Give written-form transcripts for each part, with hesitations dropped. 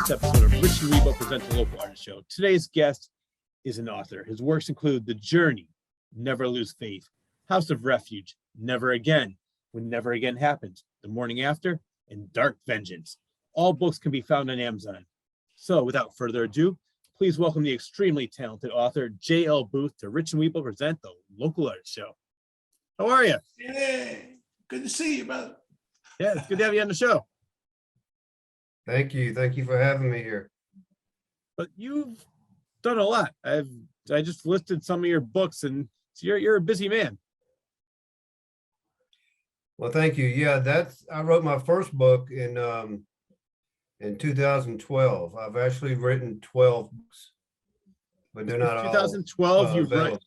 latest episode of Rich and Wibo present the local artist show. Today's guest is an author. His works include The Journey, Never Lose Faith, House of Refuge, Never Again, When Never Again Happens, The Morning After, and Dark Vengeance. All books can be found on Amazon. So without further ado, please welcome the extremely talented author J.L. Boothe to Rich and Wibo present the local artist show. How are you? Hey, good to see you, brother. Yeah, it's good to have you on the show. Thank you. Thank you for having me here. But you've done a lot. I just listed some of your books, and so you're a busy man. Well, thank you. Yeah, I wrote my first book in 2012. I've actually written 12 books, but they're not 2012, all, you've written available.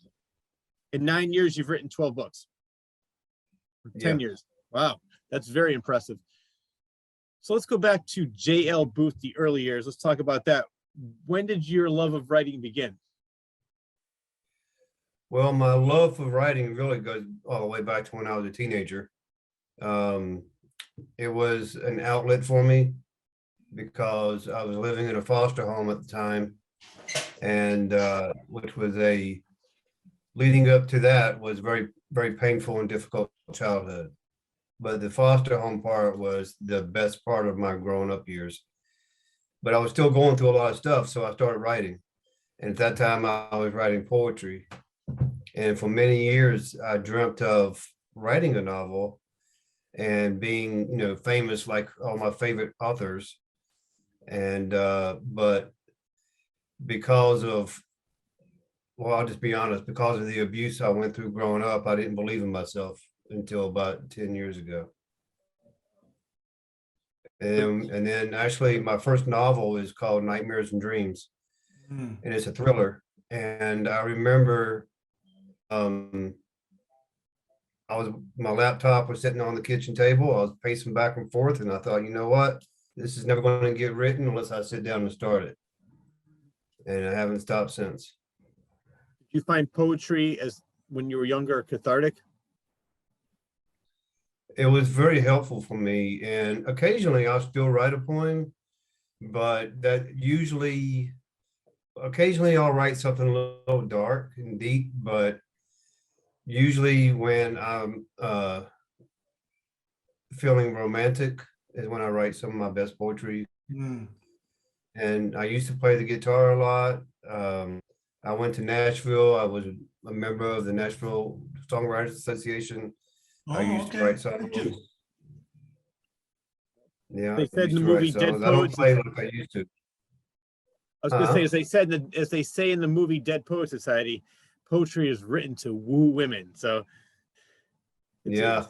in 9 years, you've written 12 books. 10 years. Wow, that's very impressive. So let's go back to J.L. Boothe, the early years. Let's talk about that. When did your love of writing begin? Well, my love for writing really goes all the way back to when I was a teenager. It was an outlet for me because I was living in a foster home at the time, and which was leading up to that was very, very painful and difficult childhood. But the foster home part was the best part of my growing up years. But I was still going through a lot of stuff, so I started writing. And at that time, I was writing poetry. And for many years, I dreamt of writing a novel and being, famous like all my favorite authors. And but because of, well, I'll just be honest, because of the abuse I went through growing up, I didn't believe in myself until about 10 years ago. And then actually my first novel is called Nightmares and Dreams, and it's a thriller. And I remember my laptop was sitting on the kitchen table. I was pacing back and forth, and I thought, you know what? This is never going to get written unless I sit down and start it. And I haven't stopped since. Did you find poetry as when you were younger cathartic? It was very helpful for me, and occasionally I'll still write a poem, but occasionally I'll write something a little dark and deep, but usually when I'm feeling romantic is when I write some of my best poetry. And I used to play the guitar a lot. I went to Nashville. I was a member of the Nashville Songwriters Association. I used to write songs. Yeah, They said in the movie Dead I don't Poets. play like I used to. I was going to say, as they say in the movie Dead Poets Society, poetry is written to woo women. So Yeah.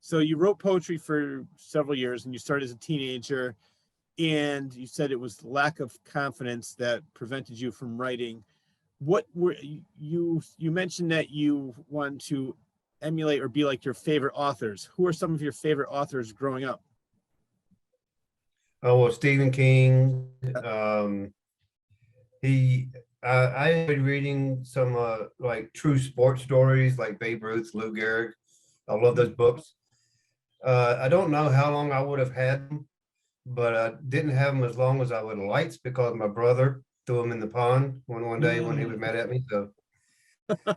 So you wrote poetry for several years, and you started as a teenager, and you said it was lack of confidence that prevented you from writing. What were you mentioned that you want to emulate or be like your favorite authors. Who are some of your favorite authors growing up? Oh, well, Stephen King. I enjoyed reading some like true sports stories like Babe Ruth, Lou Gehrig. I love those books. I don't know how long I would have had them, but I didn't have them as long as I would have liked because my brother threw them in the pond one day when he was mad at me. So,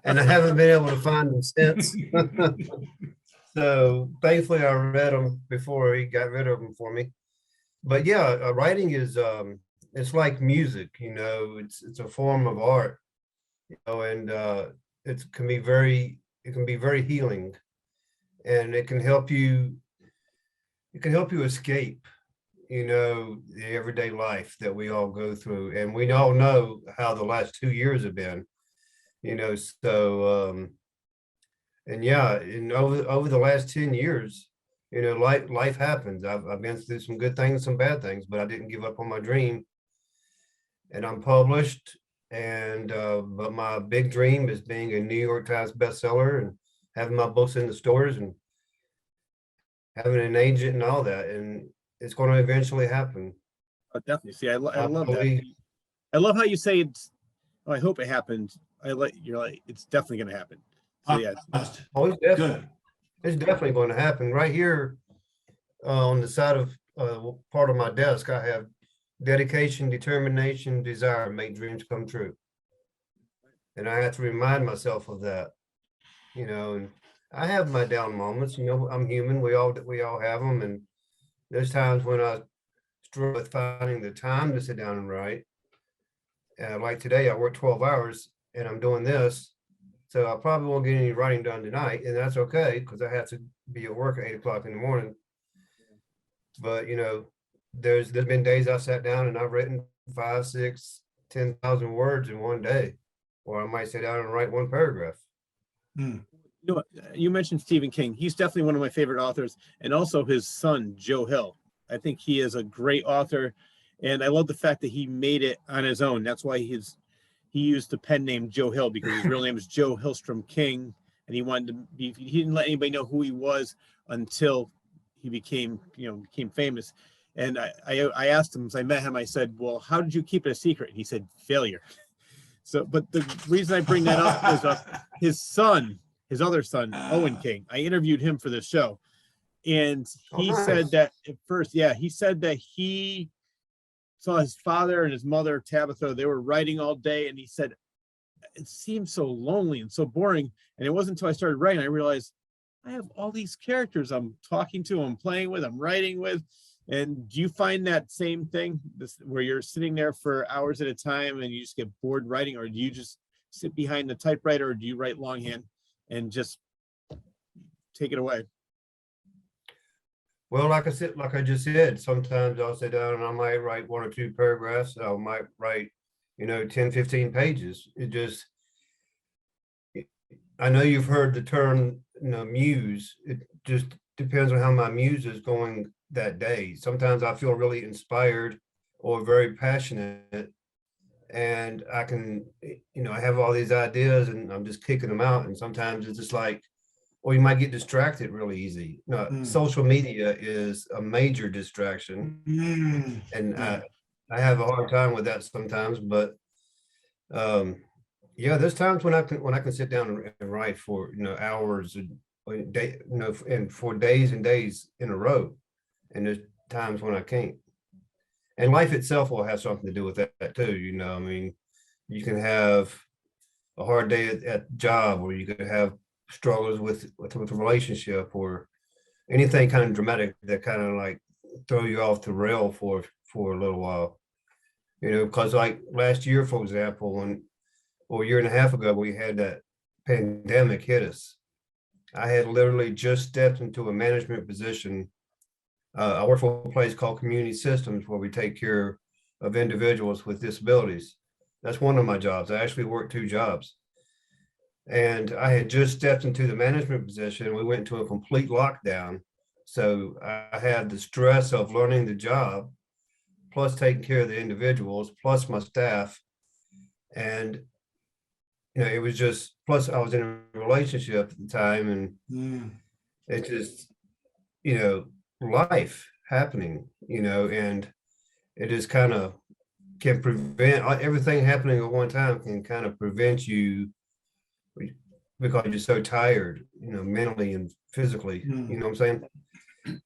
and I haven't been able to find them since. So thankfully I read them before he got rid of them for me. But yeah, writing is it's like music, it's a form of art, and it can be very healing, and it can help you escape, the everyday life that we all go through. And we all know how the last 2 years have been, so and yeah, and over the last 10 years, life happens. I've been through some good things, some bad things, but I didn't give up on my dream. And I'm published, and but my big dream is being a New York Times bestseller and having my books in the stores and having an agent and all that. And it's going to eventually happen. Oh, definitely. See, I love that. I love how you say it's. Oh, I hope it happens. You're like, it's definitely going to happen. So yeah. It's definitely going to happen right here on the side of part of my desk, I have dedication, determination, desire, make dreams come true. And I have to remind myself of that, and I have my down moments, I'm human. We all have them. And there's times when I struggle with finding the time to sit down and write. Like today, I worked 12 hours and I'm doing this. So I probably won't get any writing done tonight, and that's okay because I have to be at work at 8 o'clock in the morning. But there's been days I sat down and I've written 5, 6, 10,000 words in one day, or I might sit down and write one paragraph. You mentioned Stephen King. He's definitely one of my favorite authors, and also his son, Joe Hill. I think he is a great author, and I love the fact that he made it on his own. That's why he used the pen name Joe Hill, because his real name is Joe Hillstrom King, and he wanted to be. He didn't let anybody know who he was until he became famous. And I asked him, as I met him, I said, "Well, how did you keep it a secret?" And he said, "Failure." So, but the reason I bring that up is his son, his other son, Owen King. I interviewed him for this show, and he said that at first, he said that he saw his father and his mother, Tabitha, they were writing all day, and he said it seemed so lonely and so boring. And it wasn't until I started writing I realized I have all these characters I'm talking to, I'm playing with, I'm writing with. And do you find that same thing, where you're sitting there for hours at a time and you just get bored writing, or do you just sit behind the typewriter, or do you write longhand and just take it away? Well, like I just said, sometimes I'll sit down and I might write 1 or 2 paragraphs. I might write, 10, 15 pages. I know you've heard the term, muse. It just depends on how my muse is going that day. Sometimes I feel really inspired or very passionate, and I can, I have all these ideas and I'm just kicking them out. And sometimes it's just like, or you might get distracted really easy. Social media is a major distraction, and I have a hard time with that sometimes. But there's times when I can sit down and write for hours and and for days and days in a row, and there's times when I can't. And life itself will have something to do with that too. I mean, you can have a hard day at job, or you could have struggles with a relationship, or anything kind of dramatic that kind of like throw you off the rail for a little while, because like last year, for example, or a year and a half ago, we had that pandemic hit us. I had literally just stepped into a management position. I work for a place called Community Systems, where we take care of individuals with disabilities. That's one of my jobs. I actually work 2 jobs. And I had just stepped into the management position. We went into a complete lockdown. So I had the stress of learning the job, plus taking care of the individuals, plus my staff. And, it was just, plus I was in a relationship at the time, and it just, life happening, and it just kind of can prevent everything happening at one time, can kind of prevent you, because you're so tired, mentally and physically, you know what I'm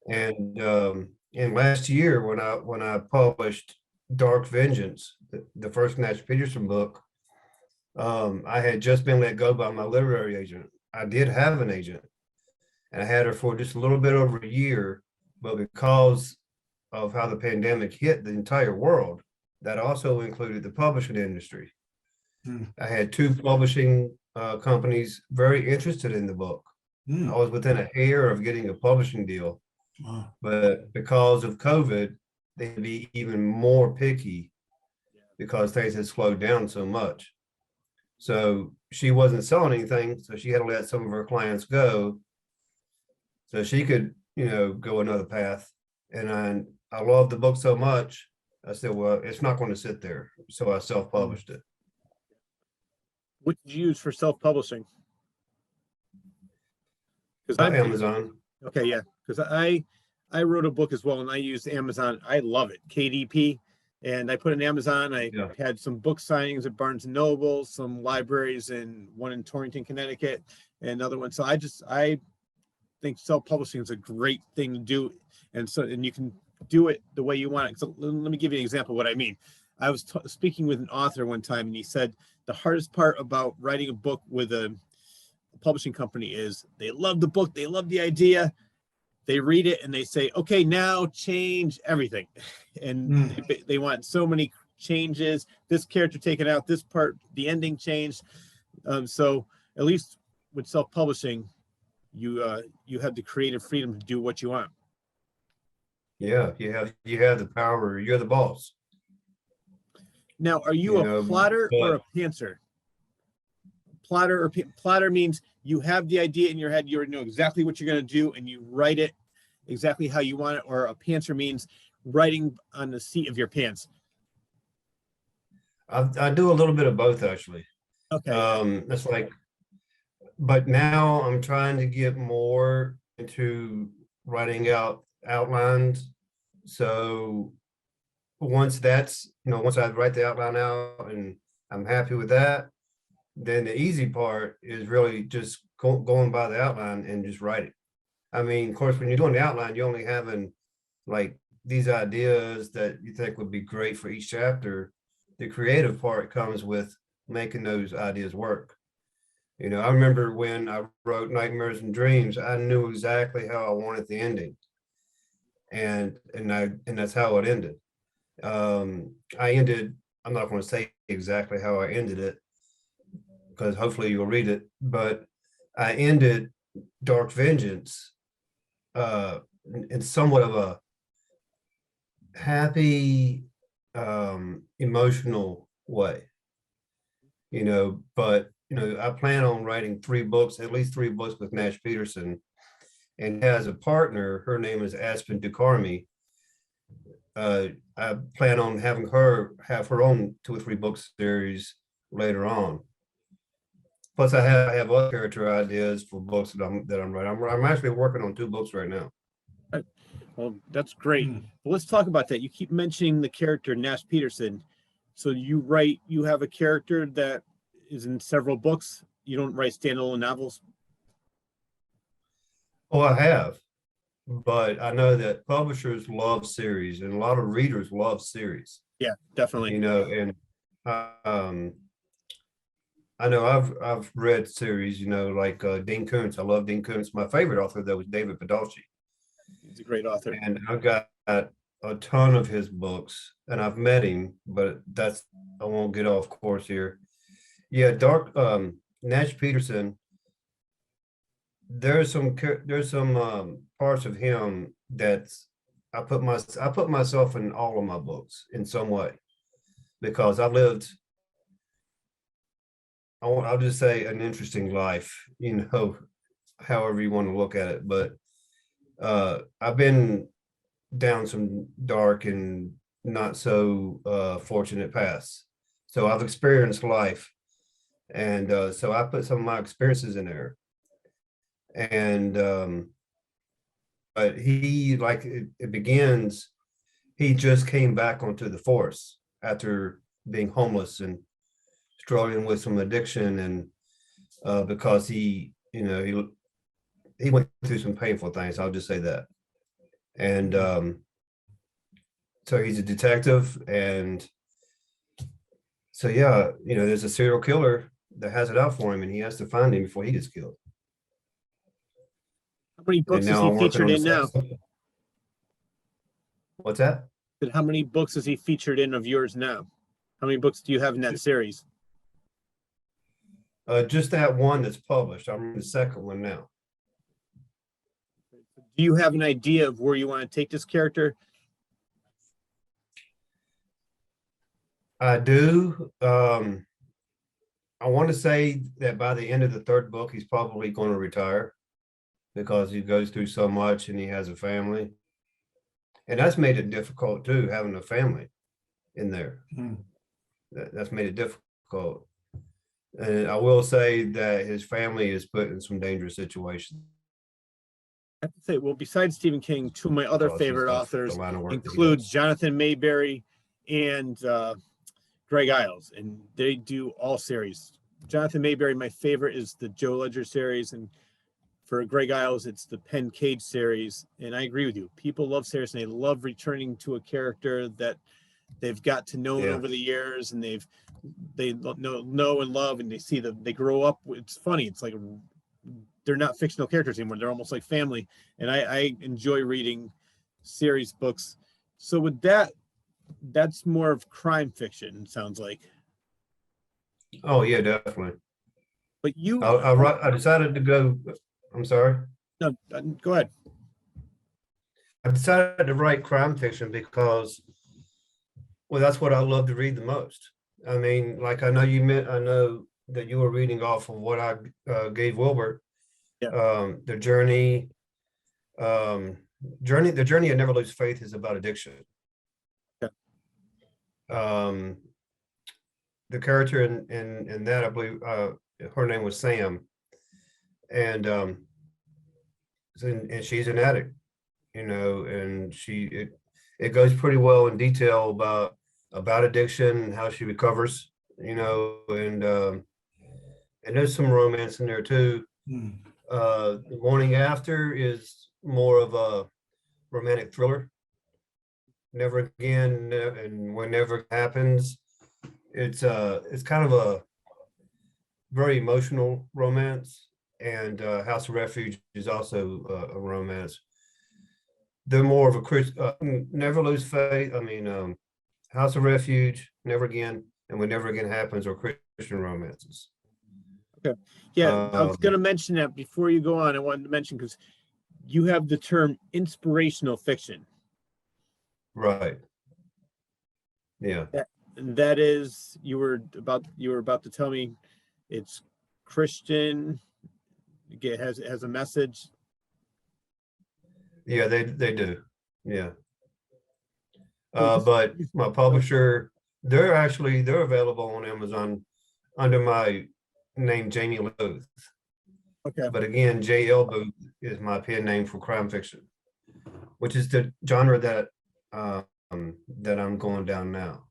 saying? And last year when I published Dark Vengeance, the first Natch Peterson book, I had just been let go by my literary agent. I did have an agent, and I had her for just a little bit over a year, but because of how the pandemic hit the entire world, that also included the publishing industry. I had 2 publishing companies very interested in the book. I was within a hair of getting a publishing deal. Wow. But because of COVID, they'd be even more picky because things had slowed down so much. So she wasn't selling anything, so she had to let some of her clients go so she could, go another path. And I loved the book so much, I said, well, it's not going to sit there. So I self-published it. What did you use for self-publishing? Because Amazon. Okay, yeah, because I wrote a book as well, and I used Amazon. I love it, KDP, and I put in Amazon. I had some book signings at Barnes and Noble, some libraries, and one in Torrington, Connecticut, and another one. So think self-publishing is a great thing to do. And you can do it the way you want it. So let me give you an example of what I mean. I was speaking with an author one time, and he said the hardest part about writing a book with a publishing company is they love the book, they love the idea, they read it, and they say, okay, now change everything. And they want so many changes, this character taken out, this part, the ending changed. So at least with self-publishing, you have the creative freedom to do what you want. Yeah, you have the power. You're the boss. Now, are you a plotter or a pantser? Plotter means you have the idea in your head, you already know exactly what you're going to do, and you write it exactly how you want it. Or a pantser means writing on the seat of your pants. I do a little bit of both, actually. Okay. That's like, but now I'm trying to get more into writing out outlines. So once once I write the outline out and I'm happy with that, then the easy part is really just going by the outline and just writing. I mean, of course, when you're doing the outline, you're only having like these ideas that you think would be great for each chapter. The creative part comes with making those ideas work. I remember when I wrote Nightmares and Dreams, I knew exactly how I wanted the ending. And that's how it ended. I'm not going to say exactly how I ended it, because hopefully you'll read it, but I ended Dark Vengeance in somewhat of a happy, emotional way, but I plan on writing at least three books with Nash Patterson, and as a partner, her name is Aspen Dukarmi. I plan on having her have her own 2 or 3 book series later on. Plus, I have other character ideas for books that I'm writing. I'm actually working on 2 books right now. Well, that's great. Well, let's talk about that. You keep mentioning the character Nash Patterson. So you have a character that is in several books. You don't write standalone novels? Oh, I have, but I know that publishers love series, and a lot of readers love series. Yeah, definitely. And I know I've read series, like Dean Koontz. I love Dean Koontz. My favorite author though was David Baldacci. He's a great author. And I've got a ton of his books, and I've met him, but I won't get off course here. Yeah, Nash Patterson. There's some parts of him that I put myself in all of my books in some way, because I lived, I'll just say, an interesting life, however you want to look at it. But I've been down some dark and not so fortunate paths. So I've experienced life. And so I put some of my experiences in there. And but it begins, he just came back onto the force after being homeless and struggling with some addiction, and because he went through some painful things, I'll just say that. And so he's a detective, and so yeah, there's a serial killer that has it out for him, and he has to find him before he gets killed. How many books is he featured in now? What's that? How many books is he featured in of yours now? How many books do you have in that series? Just that one that's published. I'm in the second one now. Do you have an idea of where you want to take this character? I do. I want to say that by the end of the 3rd book, he's probably going to retire, because he goes through so much and he has a family. And that's made it difficult too, having a family in there. That's made it difficult. And I will say that his family is put in some dangerous situations. I have to say, well, besides Stephen King, 2 of my other favorite authors include Jonathan Mayberry and Greg Iles, and they do all series. Jonathan Mayberry, my favorite, is the Joe Ledger series, and for Greg Isles, it's the Penn Cage series. And I agree with you. People love series and they love returning to a character that they've got to know Yeah. over the years, and they know and love, and they grow up. It's funny. It's like they're not fictional characters anymore. They're almost like family. And I enjoy reading series books. So with that, that's more of crime fiction, sounds like. Oh, yeah, definitely. But you, I decided to go, I'm sorry. no, go ahead. I decided to write crime fiction because, well, that's what I love to read the most. I mean, like I know that you were reading off of what I gave Wilbert. Yeah. The journey of Never Lose Faith is about addiction. Yeah. The character in that, I believe, her name was Sam, and and she's an addict, and it goes pretty well in detail about addiction and how she recovers, and there's some romance in there too. The Morning After is more of a romantic thriller. Never Again and Whenever Happens, it's kind of a very emotional romance, and House of Refuge is also a romance. They're more of a Never Lose Faith. I mean, House of Refuge, Never Again, and Whenever Again Happens are Christian romances. Okay. Yeah, I was going to mention that before you go on. I wanted to mention because you have the term inspirational fiction. Right. Yeah. That is, you were about to tell me it's Christian. It has a message. Yeah, they do. Yeah. But my publisher, they're available on Amazon under my name, Jamie Booth. Okay. But again, J.L. Booth is my pen name for crime fiction, which is the genre that I'm going down now.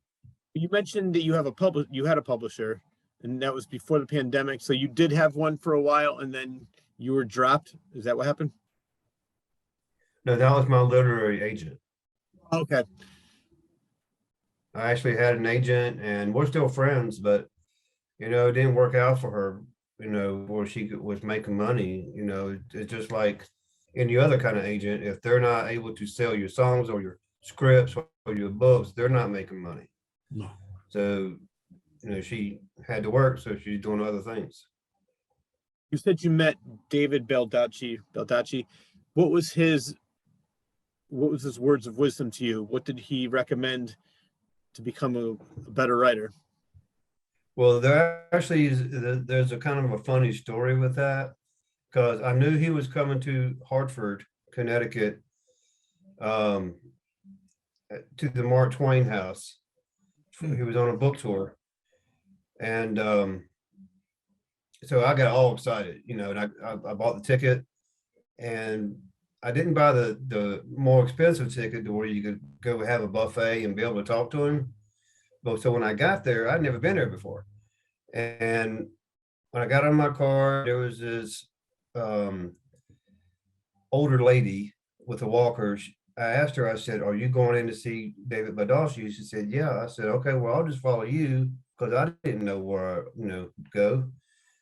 You mentioned that you had a publisher, and that was before the pandemic. So you did have one for a while, and then you were dropped. Is that what happened? No, that was my literary agent. Okay. I actually had an agent, and we're still friends, but it didn't work out for her. Where she was making money. It's just like any other kind of agent. If they're not able to sell your songs or your scripts or your books, they're not making money. No. So, she had to work, so she's doing other things. You said you met David Baldacci. What was his words of wisdom to you? What did he recommend to become a better writer? Well, there's a kind of a funny story with that, because I knew he was coming to Hartford, Connecticut, to the Mark Twain house. He was on a book tour, and so I got all excited, and I bought the ticket, and I didn't buy the more expensive ticket to where you could go have a buffet and be able to talk to him. But so when I got there, I'd never been there before. And when I got in my car, there was this older lady with a walker. I asked her, I said, "Are you going in to see David Baldacci?" She said, "Yeah." I said, "Okay, well, I'll just follow you," because I didn't know where, go.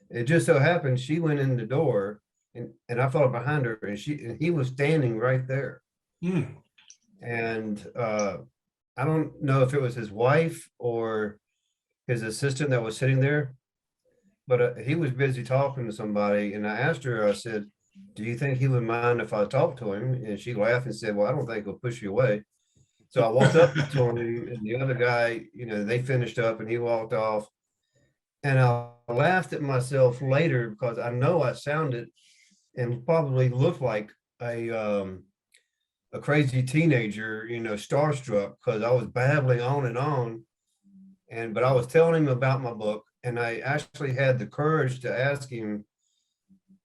It just so happened she went in the door, and I followed behind her, and he was standing right there. And I don't know if it was his wife or his assistant that was sitting there, but he was busy talking to somebody. And I asked her, I said, "Do you think he would mind if I talked to him?" And she laughed and said, "Well, I don't think he'll push you away." So I walked up to him, and the other guy, they finished up and he walked off. And I laughed at myself later because I know I sounded and probably looked like a crazy teenager, starstruck, because I was babbling on and on. But I was telling him about my book, and I actually had the courage to ask him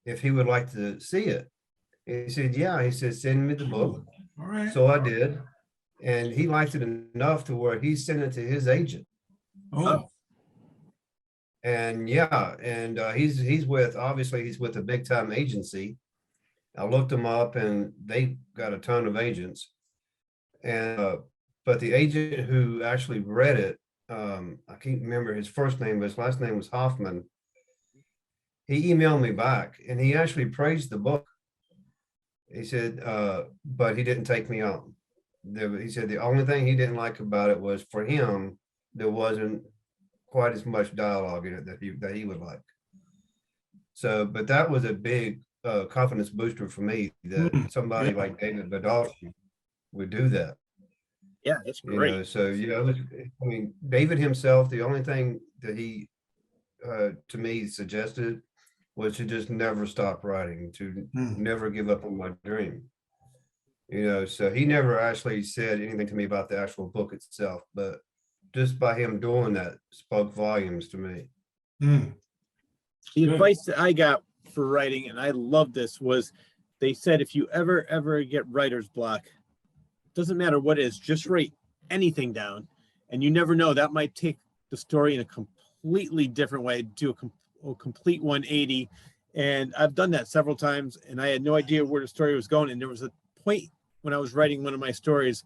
if he would like to see it. He said, "Yeah." He said, "Send me the book." All right. So I did, and he liked it enough to where he sent it to his agent. Oh, And yeah, and he's with a big time agency, I looked them up and they got a ton of agents. And, but the agent who actually read it, I can't remember his first name, but his last name was Hoffman. He emailed me back and he actually praised the book. He said, but he didn't take me on. He said the only thing he didn't like about it was, for him, there wasn't quite as much dialogue in it that he would like. So, but that was a big confidence booster for me, that somebody like David Baldacci would do that. Yeah, that's You great. know, so yeah, I mean, David himself, the only thing that he to me suggested was to just never stop writing, to never give up on my dream. You know, so he never actually said anything to me about the actual book itself, but just by him doing that spoke volumes to me. The advice that I got for writing, and I love this, was they said, if you ever get writer's block, doesn't matter what it is, just write anything down. And you never know, that might take the story in a completely different way, do a complete 180. And I've done that several times and I had no idea where the story was going. And there was a point when I was writing one of my stories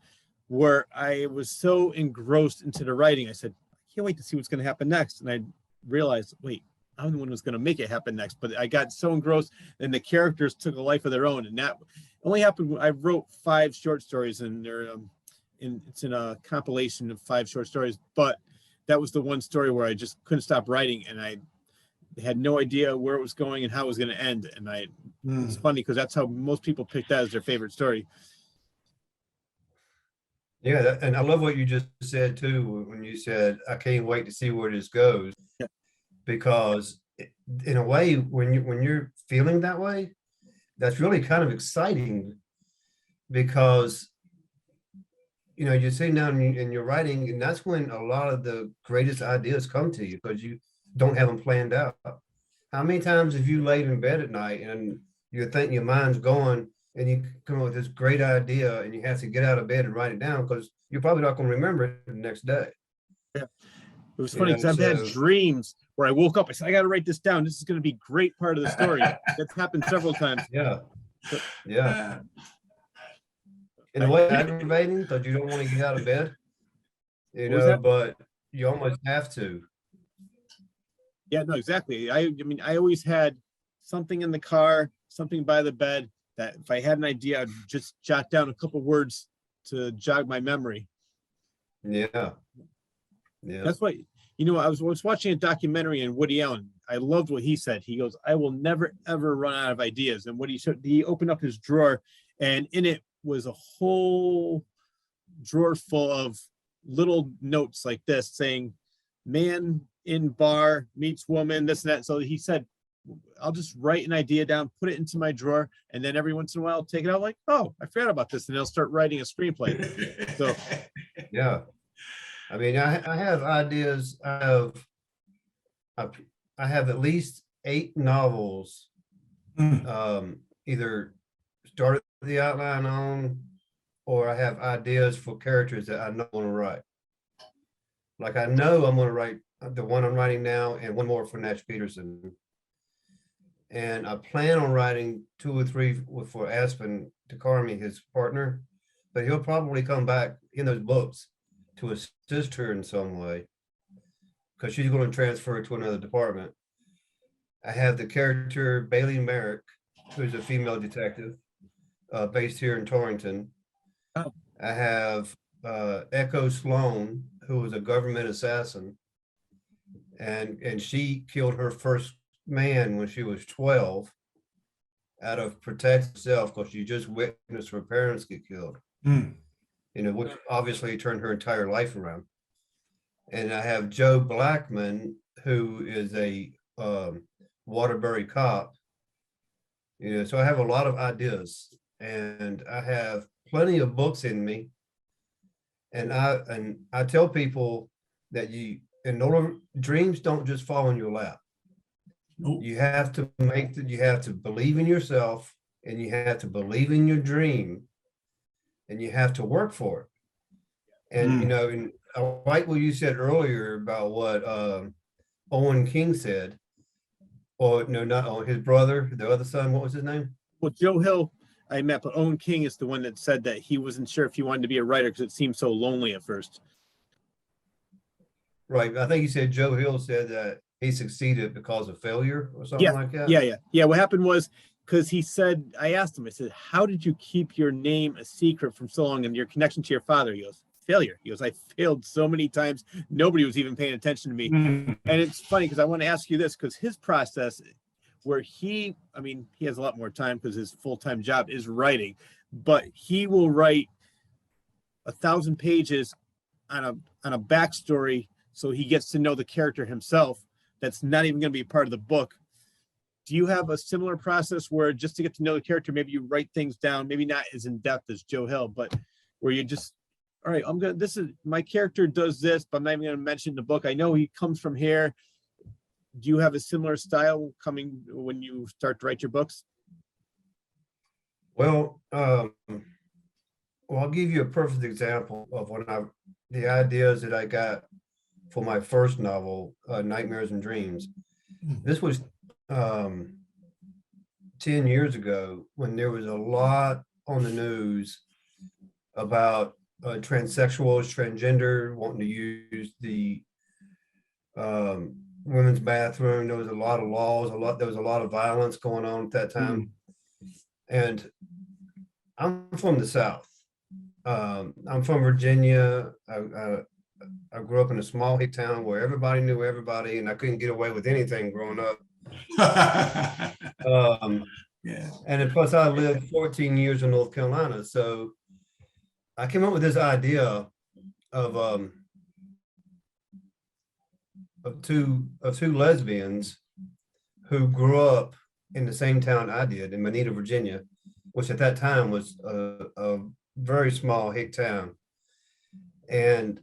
where I was so engrossed into the writing. I said, I can't wait to see what's going to happen next. And I realized, wait, I'm the one who's going to make it happen next. But I got so engrossed and the characters took a life of their own. And that only happened when I wrote 5 short stories, and it's in a compilation of 5 short stories. But that was the one story where I just couldn't stop writing, and I had no idea where it was going and how it was going to end. And it's funny because that's how most people pick that as their favorite story. Yeah, and I love what you just said too, when you said, I can't wait to see where this goes. Yeah. Because in a way, when you're feeling that way, that's really kind of exciting, because you know, you're sitting down and you're writing, and that's when a lot of the greatest ideas come to you, because you don't have them planned out. How many times have you laid in bed at night and you think your mind's going and you come up with this great idea and you have to get out of bed and write it down, because you're probably not going to remember it the next day. Yeah. It was funny because I've had dreams where I woke up, I said, I got to write this down. This is going to be a great part of the story. That's happened several times. Yeah. Yeah. In a way, aggravating because you don't want to get out of bed, you know, but you almost have to. Yeah, no, exactly. I mean, I always had something in the car, something by the bed, that if I had an idea, I'd just jot down a couple words to jog my memory. Yeah. Yeah. That's why, you know, I was watching a documentary on Woody Allen. I loved what he said. He goes, I will never, ever run out of ideas. And what he opened up his drawer, and in it was a whole drawer full of little notes like this saying, man in bar meets woman, this and that. So he said, I'll just write an idea down, put it into my drawer, and then every once in a while, I'll take it out like, oh, I forgot about this. And I'll start writing a screenplay. So, yeah. I mean, I have ideas. I have at least 8 novels, either started the outline on, or I have ideas for characters that I know I want to write. Like I know I'm going to write the one I'm writing now and one more for Natch Patterson. And I plan on writing 2 or 3 for Aspen Takarmi, his partner, but he'll probably come back in those books to assist her in some way, because she's going to transfer to another department. I have the character Bailey Merrick, who's a female detective, based here in Torrington. Oh. I have Echo Sloan, who was a government assassin, and she killed her first man when she was 12 out of protect herself, because she just witnessed her parents get killed. You know, which obviously turned her entire life around. And I have Joe Blackman, who is a Waterbury cop. You know, so I have a lot of ideas, and I have plenty of books in me. And I tell people that dreams don't just fall in your lap. Nope. You have to you have to believe in yourself, and you have to believe in your dream, and you have to work for it. And you know, and I like what you said earlier about what Owen King said, or no, not Owen, his brother, the other son, what was his name? Well, Joe Hill, I met, but Owen King is the one that said that he wasn't sure if he wanted to be a writer because it seemed so lonely at first. Right. I think he said Joe Hill said that he succeeded because of failure or something like that. Yeah. What happened was because he said, I asked him, I said, how did you keep your name a secret from so long and your connection to your father? He goes, failure. He goes, I failed so many times. Nobody was even paying attention to me. Mm. And it's funny because I want to ask you this because his process where he has a lot more time because his full-time job is writing, but he will write 1,000 pages on a backstory so he gets to know the character himself. That's not even going to be part of the book. Do you have a similar process where just to get to know the character, maybe you write things down, maybe not as in depth as Joe Hill, but where you just, all right, this is my character does this, but I'm not even going to mention the book. I know he comes from here. Do you have a similar style coming when you start to write your books? Well, I'll give you a perfect example of the ideas that I got for my first novel, Nightmares and Dreams. This was 10 years ago when there was a lot on the news about transsexuals, transgender, wanting to use the women's bathroom. There was a lot of laws, there was a lot of violence going on at that time. And I'm from the South. I'm from Virginia. I grew up in a small hick town where everybody knew everybody, and I couldn't get away with anything growing up. Yeah. And then plus I lived 14 years in North Carolina. So I came up with this idea of two lesbians who grew up in the same town I did, in Moneta, Virginia, which at that time was a very small hick town. And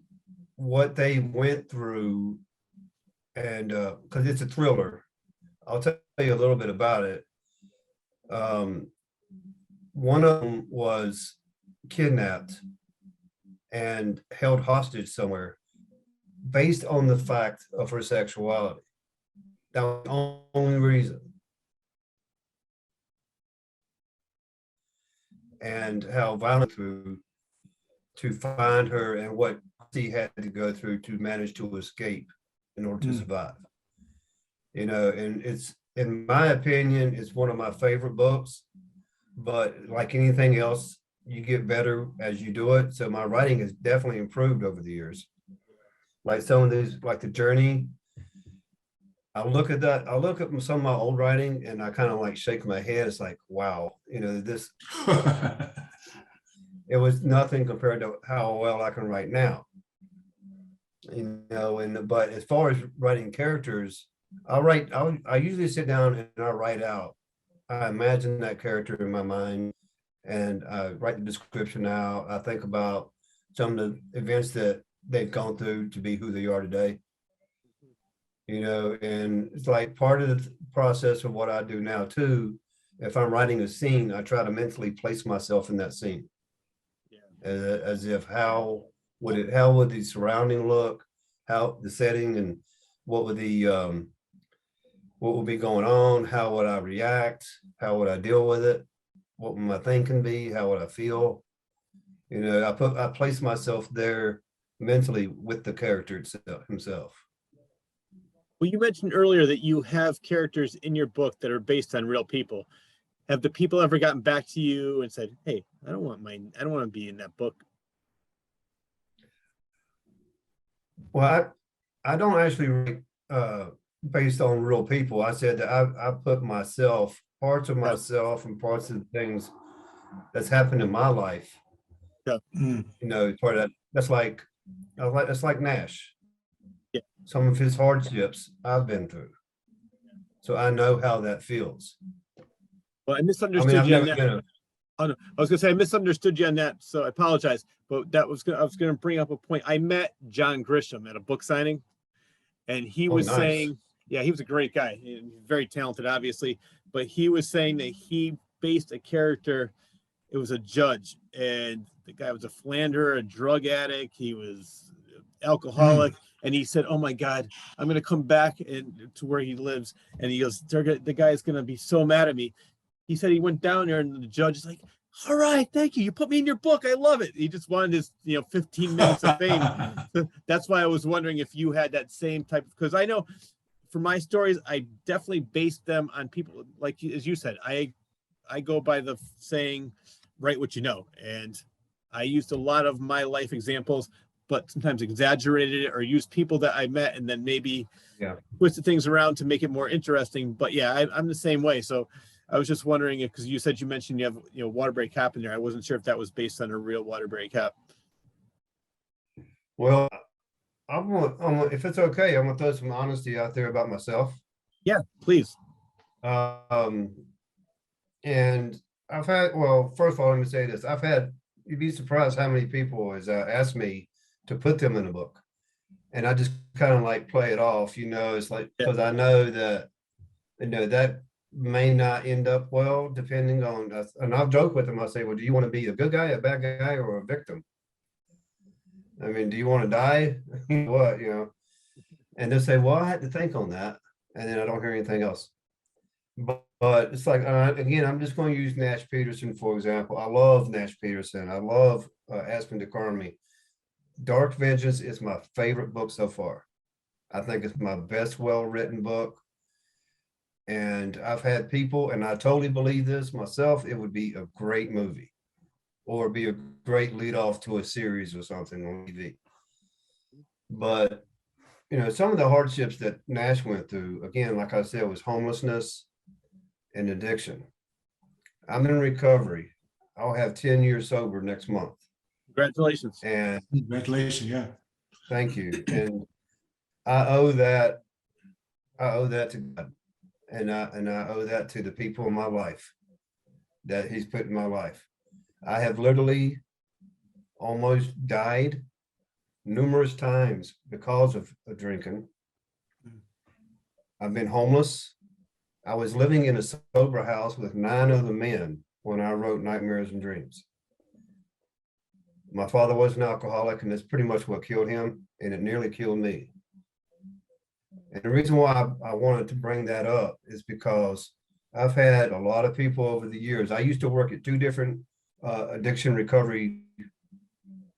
what they went through, and because it's a thriller, I'll tell you a little bit about it. One of them was kidnapped and held hostage somewhere based on the fact of her sexuality. That was the only reason. And how violent to find her and what he had to go through to manage to escape in order to survive. And it's, in my opinion, it's one of my favorite books, but like anything else, you get better as you do it. So my writing has definitely improved over the years. Like some of these, like The Journey, I look at some of my old writing and I kind of like shake my head. It's like, wow, this, it was nothing compared to how well I can write now. But as far as writing characters, I usually sit down and I write out. I imagine that character in my mind and I write the description out. I think about some of the events that they've gone through to be who they are today. And it's like part of the process of what I do now too. If I'm writing a scene, I try to mentally place myself in that scene. Yeah. As if how would the surrounding look, how the setting, and what would be going on, how would I react, how would I deal with it, what would my thinking be, how would I feel? I place myself there mentally with the character himself. Well, you mentioned earlier that you have characters in your book that are based on real people. Have the people ever gotten back to you and said, hey, I don't want to be in that book? Well, I don't actually write based on real people. I said that I put parts of myself and parts of the things that's happened in my life. Yeah. Part of that. That's like Nash. Yeah. Some of his hardships I've been through, so I know how that feels. Well, I misunderstood you on that. Oh, no. I was going to say I misunderstood you on that, so I apologize. But I was going to bring up a point. I met John Grisham at a book signing, and he was saying, yeah, he was a great guy, very talented, obviously. But he was saying that he based a character. It was a judge, and the guy was a philanderer, a drug addict. He was alcoholic. And he said, oh my God, I'm going to come back to where he lives. And he goes, the guy's going to be so mad at me. he said he went down there and the judge is like, all right, thank you. You put me in your book. I love it. He just wanted his, 15 minutes of fame. That's why I was wondering if you had that same type of, because I know for my stories, I definitely based them on people like, as you said, I go by the saying, write what you know. And I used a lot of my life examples, but sometimes exaggerated it or used people that I met and then maybe twisted things around to make it more interesting. But yeah, I'm the same way. So I was just wondering if, because you said you mentioned you have, Waterbury Cap in there. I wasn't sure if that was based on a real Waterbury Cap. Well, I want, if it's okay, I'm gonna throw some honesty out there about myself. Yeah, please. And I've had, well, first of all, let me say this. You'd be surprised how many people has asked me to put them in a book. And I just kind of like play it off, it's like, because I know that, that may not end up well, depending on, and I'll joke with them. I'll say, well, do you want to be a good guy, a bad guy, or a victim? I mean, do you want to die? What, and they'll say, well, I had to think on that. And then I don't hear anything else. But it's like, again, I'm just going to use Nash Peterson, for example. I love Nash Peterson. I love Aspen DeCarmi. Dark Vengeance is my favorite book so far. I think it's my best well-written book. And I've had people, and I totally believe this myself, it would be a great movie or be a great lead off to a series or something on TV. But, some of the hardships that Nash went through, again, like I said, was homelessness and addiction. I'm in recovery. I'll have 10 years sober next month. Congratulations. And Congratulations, yeah. thank you. And I owe that to God. And I owe that to the people in my life that he's put in my life. I have literally almost died numerous times because of drinking. I've been homeless. I was living in a sober house with 9 other men when I wrote Nightmares and Dreams. My father was an alcoholic, and that's pretty much what killed him, and it nearly killed me. And the reason why I wanted to bring that up is because I've had a lot of people over the years. I used to work at 2 different addiction recovery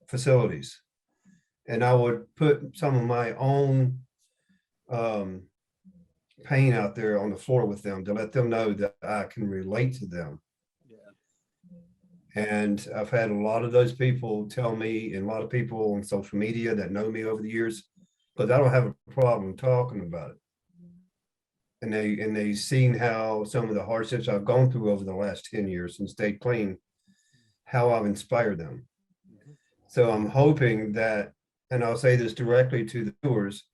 facilities, and I would put some of my own pain out there on the floor with them to let them know that I can relate to them. And I've had a lot of those people tell me, and a lot of people on social media that know me over the years, because I don't have a problem talking about it. And they've seen how some of the hardships I've gone through over the last 10 years and stayed clean, how I've inspired them. So I'm hoping that, and I'll say this directly to the viewers,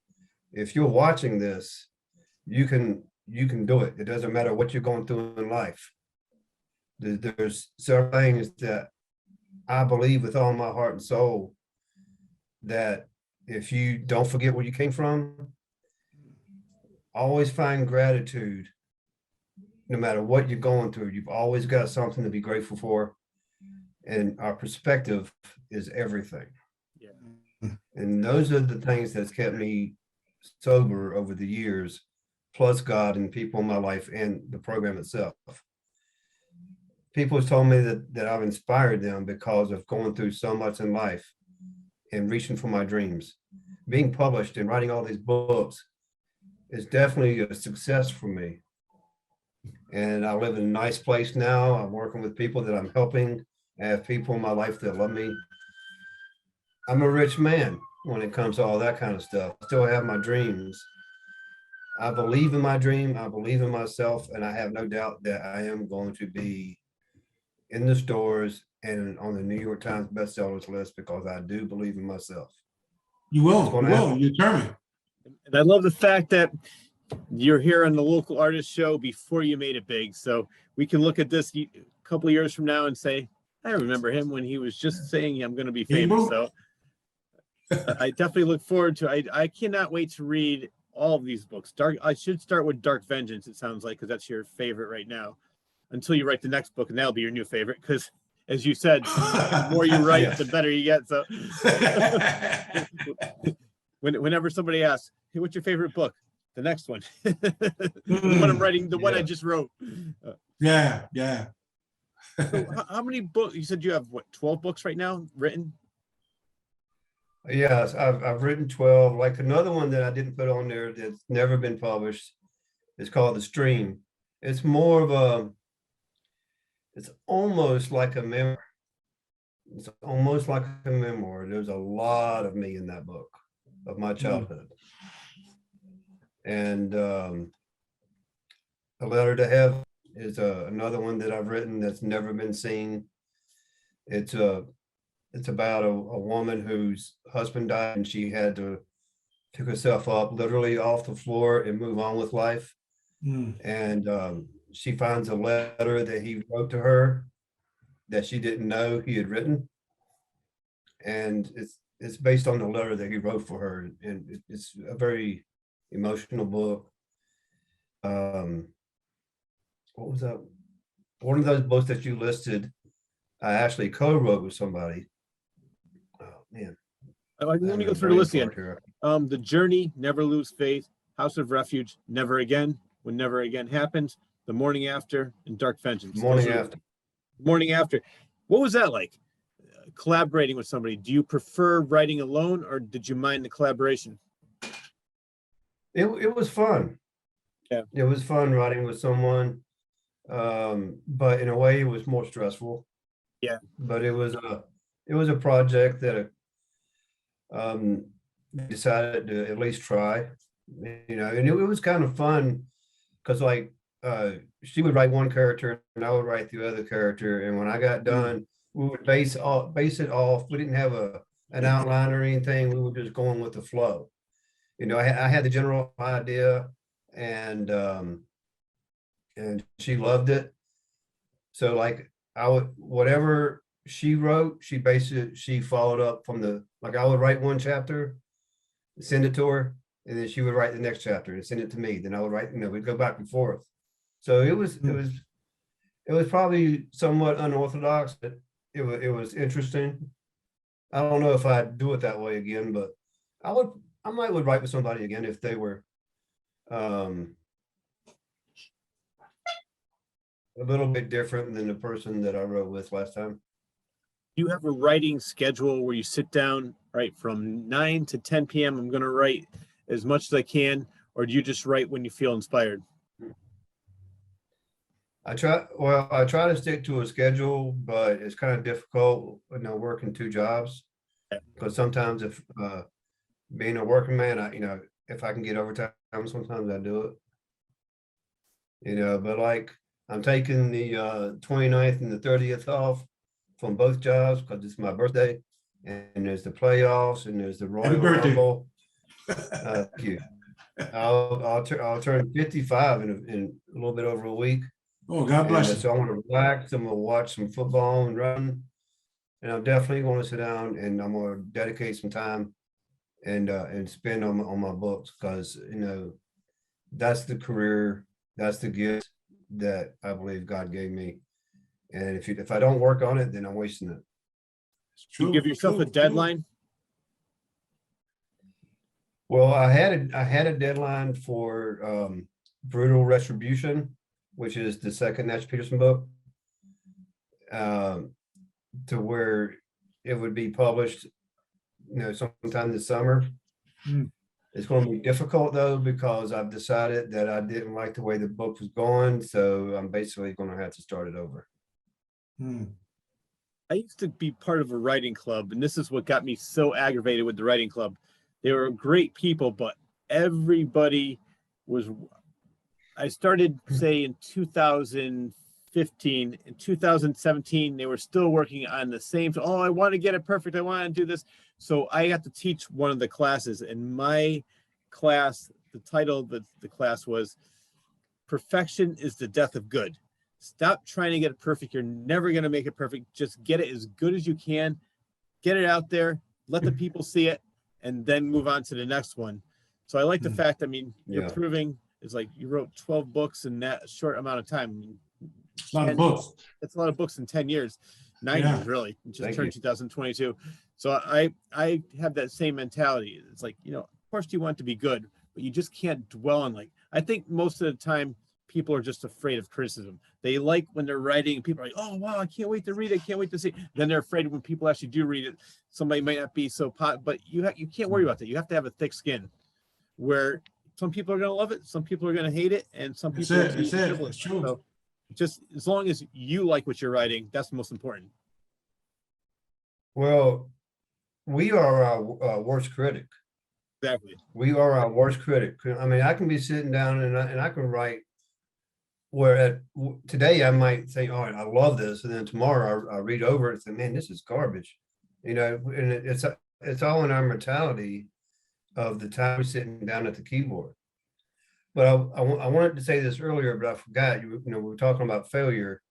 if you're watching this, you can do it. It doesn't matter what you're going through in life. There's certain things that I believe with all my heart and soul that if you don't forget where you came from, always find gratitude. No matter what you're going through, you've always got something to be grateful for. And our perspective is everything. Yeah. And those are the things that's kept me sober over the years, plus God and people in my life and the program itself. People have told me that I've inspired them because of going through so much in life and reaching for my dreams. Being published and writing all these books is definitely a success for me. And I live in a nice place now. I'm working with people that I'm helping. I have people in my life that love me. I'm a rich man when it comes to all that kind of stuff. I still have my dreams. I believe in my dream. I believe in myself. And I have no doubt that I am going to be in the stores and on the New York Times bestsellers list because I do believe in myself. You will. You're determined. And I love the fact that you're here on the local artist show before you made it big. So we can look at this a couple of years from now and say, I remember him when he was just saying I'm going to be famous. So I definitely look forward to it. I cannot wait to read all of these books. I should start with Dark Vengeance, it sounds like, because that's your favorite right now, until you write the next book, and that'll be your new favorite, because as you said, the more you write, the better you get. So whenever somebody asks, hey, what's your favorite book? The next one. The one I'm writing, the one I just wrote. Yeah, yeah. So how many books? You said you have what, 12 books right now written? Yes, I've written 12. Like another one that I didn't put on there that's never been published is called The Stream. It's more of a, it's almost like a memoir. It's almost like a memoir. There's a lot of me in that book of my childhood. And A Letter to Heaven is another one that I've written that's never been seen. It's about a woman whose husband died and she had to pick herself up literally off the floor and move on with life. And she finds a letter that he wrote to her that she didn't know he had written. And it's based on the letter that he wrote for her. And it's a very emotional book. What was that? One of those books that you listed, I actually co-wrote with somebody. Oh man. Let me go through the list again. The Journey, Never Lose Faith, House of Refuge, Never Again, When Never Again Happens, The Morning After, and Dark Vengeance. Morning After. Morning After. What was that like? Collaborating with somebody? Do you prefer writing alone, or did you mind the collaboration? It was fun. Yeah. It was fun writing with someone. But in a way it was more stressful. Yeah. But it was a project that decided to at least try, you know, and it was kind of fun because like she would write one character and I would write the other character, and when I got done, we would base it off. We didn't have an outline or anything. We were just going with the flow. You know, I had the general idea, and she loved it. So like whatever she wrote, she followed up from like I would write one chapter, send it to her, and then she would write the next chapter and send it to me. Then I would write, you know, we'd go back and forth. So it was probably somewhat unorthodox, but it was interesting. I don't know if I'd do it that way again, but I might would write with somebody again if they were a little bit different than the person that I wrote with last time. You have a writing schedule where you sit down, right, from 9 to 10 p.m. I'm going to write as much as I can, or do you just write when you feel inspired? I try to stick to a schedule, but it's kind of difficult, you know, working two jobs. Because sometimes if being a working man, you know, if I can get overtime, sometimes I do it. You know, but like I'm taking the 29th and the 30th off from both jobs because it's my birthday, and there's the playoffs and there's the Royal Rumble. Thank you. I'll turn 55 in a little bit over a week. Oh, God bless you. So I want to relax. I'm going to watch some football and run, and I'm definitely going to sit down and I'm going to dedicate some time and spend on my books, because you know that's the career, that's the gift that I believe God gave me. And if I don't work on it, then I'm wasting it. You give yourself a deadline? Well, I had a deadline for Brutal Retribution, which is the second Natch Peterson book, to where it would be published, you know, sometime this summer. It's going to be difficult though, because I've decided that I didn't like the way the book was going, so I'm basically going to have to start it over. I used to be part of a writing club, and this is what got me so aggravated with the writing club. They were great people, but everybody was. I started, say, in 2015. In 2017, they were still working on the same. Oh, I want to get it perfect. I want to do this. So I got to teach one of the classes. And my class, the title of the class was Perfection is the Death of Good. Stop trying to get it perfect. You're never going to make it perfect. Just get it as good as you can. Get it out there. Let the people see it. And then move on to the next one. So I like the fact, I mean, you're proving it's like you wrote 12 books in that short amount of time. I mean, it's a lot of books. It's a lot of books in 10 years, 9 years really. It just turned 2022. So I have that same mentality. It's like, you know, of course you want to be good, but you just can't dwell on, like, I think most of the time people are just afraid of criticism. They like when they're writing, people are like, oh, wow, I can't wait to read it. Can't wait to see. Then they're afraid when people actually do read it, somebody might not be so but you can't worry about that. You have to have a thick skin where some people are going to love it. Some people are going to hate it. And some people are It's true. So just as long as you like what you're writing, that's the most important. Well, we are our worst critic. Exactly. We are our worst critic. I mean, I can be sitting down and I can write where today I might say, all right, I love this. And then tomorrow I read over it and say, man, this is garbage. You know, and it's all in our mentality of the time we're sitting down at the keyboard. But I wanted to say this earlier, but I forgot, you know, we were talking about failure.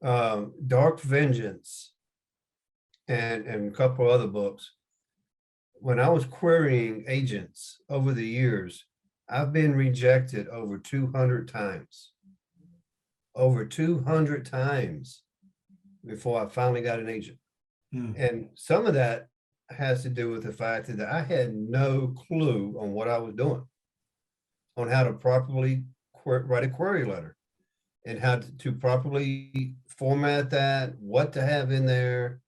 Dark Vengeance and a couple other books. When I was querying agents over the years, I've been rejected over 200 times. Over 200 times before I finally got an agent. And some of that has to do with the fact that I had no clue on what I was doing, on how to properly write a query letter and how to properly format that, what to have in there.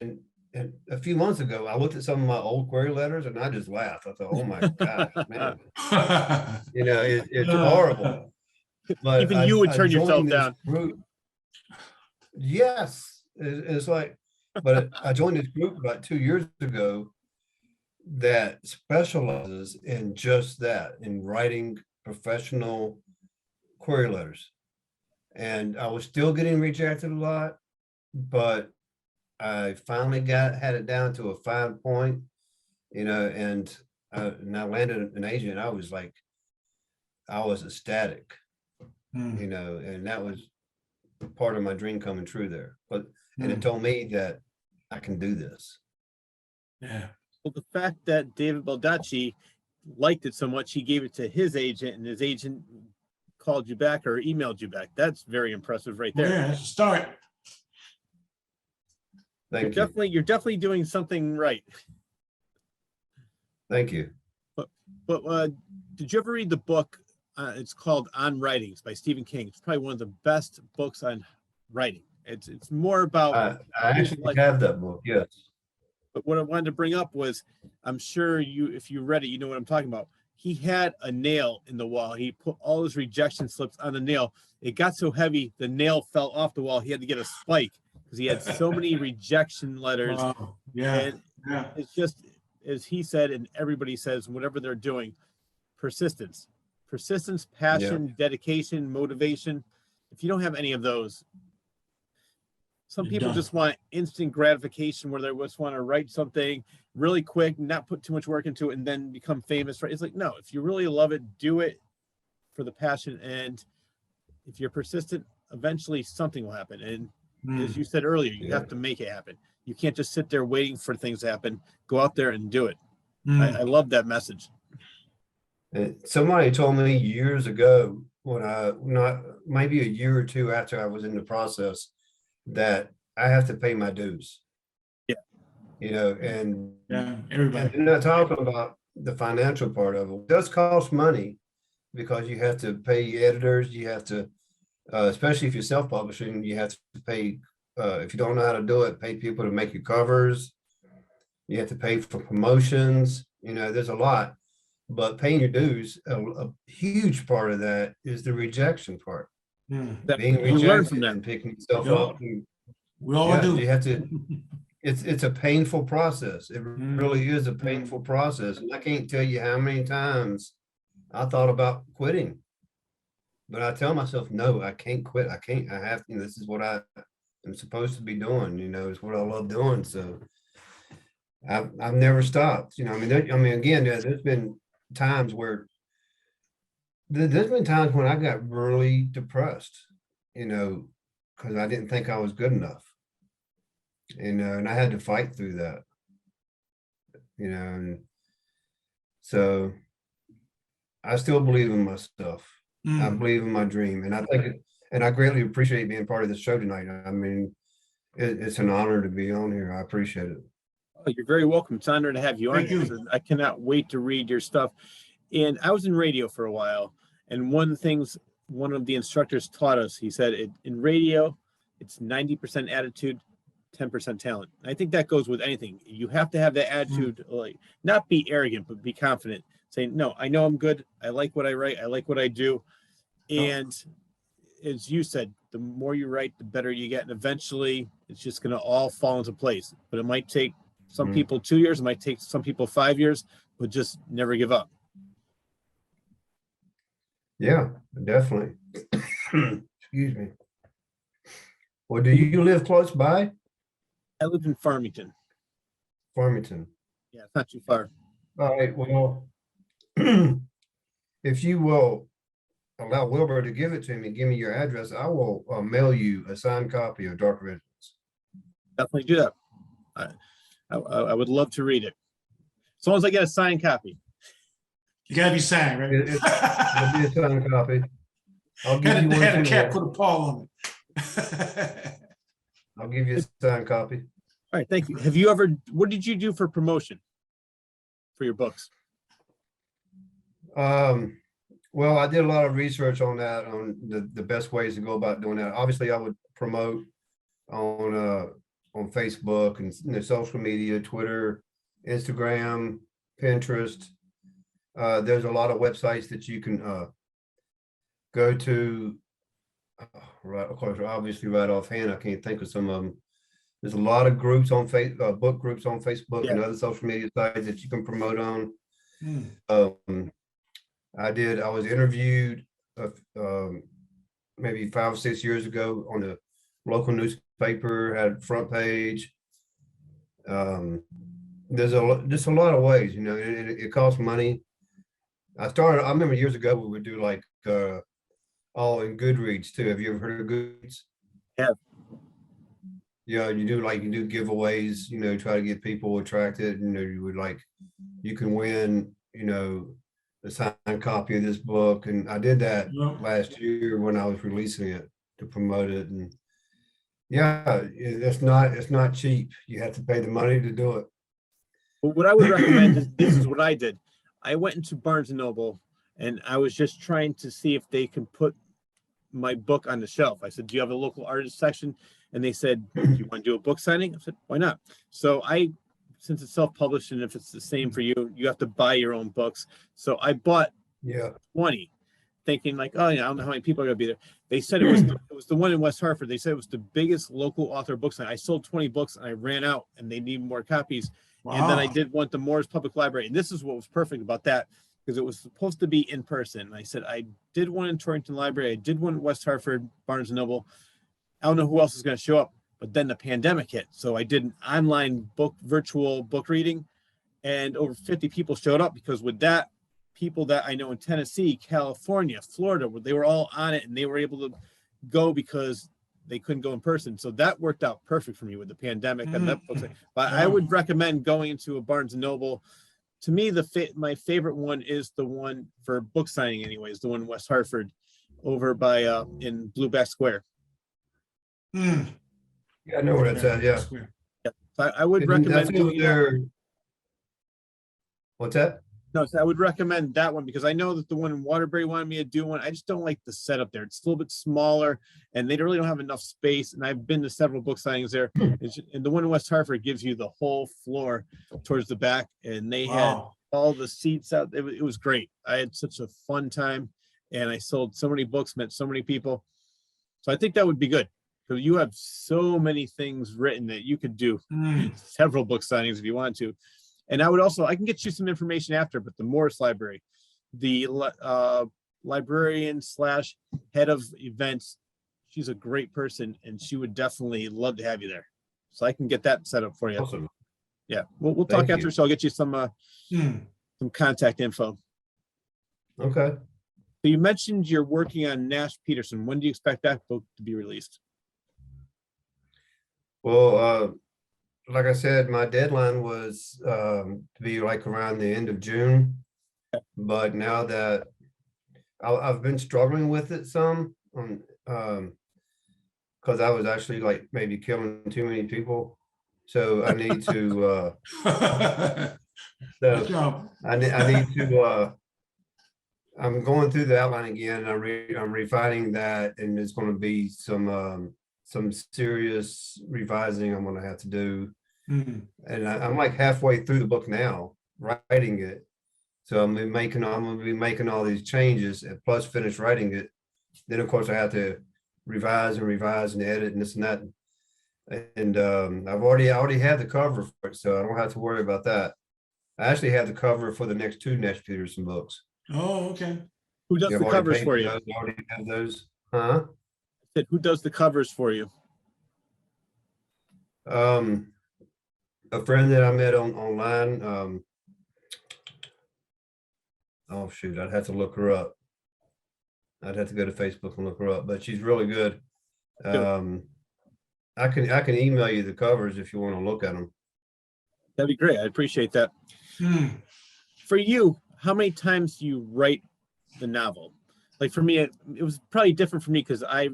And a few months ago, I looked at some of my old query letters and I just laughed. I thought, oh my gosh, man, you know, it's horrible. But even you would turn yourself joined this down. group. Yes, it's like, but I joined this group about 2 years ago that specializes in just that, in writing professional query letters. And I was still getting rejected a lot, but I finally had it down to a fine point, you know, and I landed an agent. I was ecstatic, you know, and that was part of my dream coming true there. But and it told me that I can do this. Yeah. Well, the fact that David Baldacci liked it so much, he gave it to his agent, and his agent called you back or emailed you back. That's very impressive, right there. Yeah, it's a start. Thank you. You're definitely doing something right. Thank you. But did you ever read the book? It's called On Writings by Stephen King. It's probably one of the best books on writing. It's more about. I actually have that book. Yes. But what I wanted to bring up was, I'm sure if you read it, you know what I'm talking about. He had a nail in the wall. He put all his rejection slips on the nail. It got so heavy, the nail fell off the wall. He had to get a spike because he had so many rejection letters. Wow. Yeah. And it's just, as he said, and everybody says, whatever they're doing, persistence, passion, dedication, motivation. If you don't have any of those, some people just want instant gratification where they just want to write something really quick, not put too much work into it, and then become famous. Right? It's like, no, if you really love it, do it for the passion. And if you're persistent, eventually something will happen. And as you said earlier, you have to make it happen. You can't just sit there waiting for things to happen. Go out there and do it. I love that message. Somebody told me years ago when maybe a year or two after I was in the process, that I have to pay my dues. Yeah. You know, and everybody. And not talking about the financial part of it. It does cost money because you have to pay editors, you have to, especially if you're self-publishing, you have to pay, if you don't know how to do it, pay people to make your covers. You have to pay for promotions, you know, there's a lot. But paying your dues, a huge part of that is the rejection part. Being rejected and picking yourself up. We all do. You have to. It's a painful process. It really is a painful process, and I can't tell you how many times I thought about quitting, but I tell myself, no, I can't quit. I can't. I have to. This is what I am supposed to be doing. You know, it's what I love doing. So I've never stopped. You know, I mean, again, there's been times where. There's been times when I got really depressed, you know, because I didn't think I was good enough, you know, and I had to fight through that, you know, and so I still believe in myself. I believe in my dream, and I think, and I greatly appreciate being part of this show tonight. I mean, it's an honor to be on here. I appreciate it. Oh, you're very welcome. It's an honor to have you on here. So I cannot wait to read your stuff. And I was in radio for a while. And one of the things one of the instructors taught us. He said in radio, it's 90% attitude, 10% talent. I think that goes with anything. You have to have that attitude, like not be arrogant, but be confident. Saying, no, I know I'm good. I like what I write. I like what I do. And as you said, the more you write, the better you get. And eventually it's just going to all fall into place. But it might take some people 2 years. It might take some people 5 years, but just never give up. Yeah, definitely. Excuse me. Well, do you live close by? I live in Farmington. Farmington. Yeah, it's not too far. All right, well, if you will allow Wilbur to give it to me, give me your address, I will mail you a signed copy of Dark Originals. Definitely do that. I would love to read it. As long as I get a signed copy. You gotta be signed, right? It'll be a signed copy. I'll give you Had a one cat too. put a paw on it. I'll give you a signed copy. All right, thank you. Have you ever, what did you do for promotion for your books? Well, I did a lot of research on that, on the best ways to go about doing that. Obviously, I would promote on Facebook and social media, Twitter, Instagram, Pinterest. There's a lot of websites that you can go to. Right, of course, obviously, right offhand, I can't think of some of them. There's a lot of groups on book groups on Facebook and other social media sites that you can promote on. I was interviewed maybe 5 or 6 years ago on a local newspaper, had a front page. There's just a lot of ways, you know, it costs money. I remember years ago, we would do like, in Goodreads too. Have you ever heard of Goodreads? Yeah. Yeah, you do giveaways, you know, try to get people attracted, you know, you can win, you know, a signed copy of this book. And I did that last year when I was releasing it to promote it. And yeah, it's not cheap. You have to pay the money to do it. Well, what I would recommend is, this is what I did. I went into Barnes & Noble and I was just trying to see if they can put my book on the shelf. I said, do you have a local artist section? And they said, do you want to do a book signing? I said, why not? So since it's self-published and if it's the same for you, you have to buy your own books. So I bought 20, thinking like, oh yeah, I don't know how many people are gonna be there. They said it was the one in West Hartford. They said it was the biggest local author book signing. I sold 20 books and I ran out and they need more copies. Wow. And then I did one at the Moore's Public Library. And this is what was perfect about that, because it was supposed to be in person. And I said, I did one in Torrington Library. I did one at West Hartford, Barnes & Noble. I don't know who else is going to show up, but then the pandemic hit. So I did an online virtual book reading, and over 50 people showed up, because with that, people that I know in Tennessee, California, Florida, they were all on it and they were able to go because they couldn't go in person. So that worked out perfect for me with the pandemic and that book. But I would recommend going into a Barnes & Noble. To me, my favorite one is the one for book signing anyways, the one in West Hartford over by in Blueback Square. Yeah, I know where that's at. Yeah. Yeah. So I would recommend doing that. What's that? No, so I would recommend that one, because I know that the one in Waterbury wanted me to do one. I just don't like the setup there. It's a little bit smaller and they really don't have enough space. And I've been to several book signings there. And the one in West Hartford gives you the whole floor towards the back, and they had all the seats out. It was great. I had such a fun time, and I sold so many books, met so many people. So I think that would be good. So you have so many things written that you could do several book signings if you want to. And I can get you some information after, but the Morris Library, the librarian / head of events, she's a great person and she would definitely love to have you there. So I can get that set up for you. Awesome. Yeah, we'll talk after, so I'll get you some contact info. Okay. So you mentioned you're working on Nash Patterson. When do you expect that book to be released? Well, like I said, my deadline was to be like around the end of June, but now that I've been struggling with it some, because I was actually like maybe killing too many people, so I need to. I need to I'm going through the outline again. I'm refining that, and there's going to be some serious revising I'm going to have to do. Mhm. And I'm like halfway through the book now, writing it. So I'm going to be making all these changes and plus finish writing it. Then of course I have to revise and edit and this and that. And I already have the cover for it, so I don't have to worry about that. I actually have the cover for the next two Nash Peterson books. Oh, okay. Who does Yeah, the I've already covers paid for you? those, I already have those. Huh? Said, who does the covers for you? A friend that I met online. Oh shoot, I'd have to look her up. I'd have to go to Facebook and look her up, but she's really good. I can email you the covers if you want to look at them. That'd be great. I appreciate that. For you, how many times do you write the novel? Like for me, it was probably different for me because I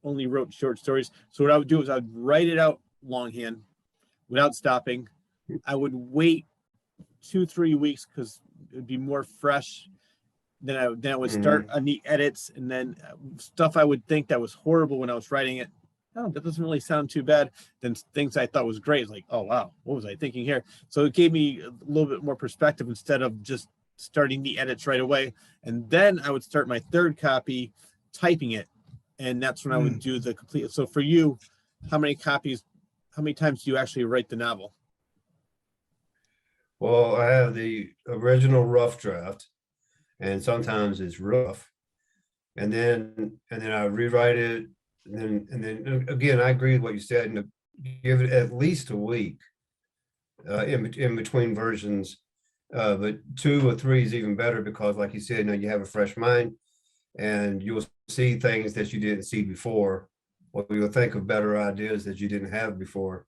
only wrote short stories. So what I would do is I'd write it out longhand without stopping. I would wait 2-3 weeks because it would be more fresh. Then I would start on the edits, and then stuff I would think that was horrible when I was writing it. Oh, that doesn't really sound too bad. Then things I thought was great, like, oh wow, what was I thinking here? So it gave me a little bit more perspective instead of just starting the edits right away. And then I would start my third copy, typing it, and that's when I would do the complete. So for you, how many times do you actually write the novel? Well, I have the original rough draft, and sometimes it's rough, and then I rewrite it, and then again, I agree with what you said, and give it at least a week in between versions, but 2 or 3 is even better because, like you said, you have a fresh mind, and you'll see things that you didn't see before, or you'll think of better ideas that you didn't have before.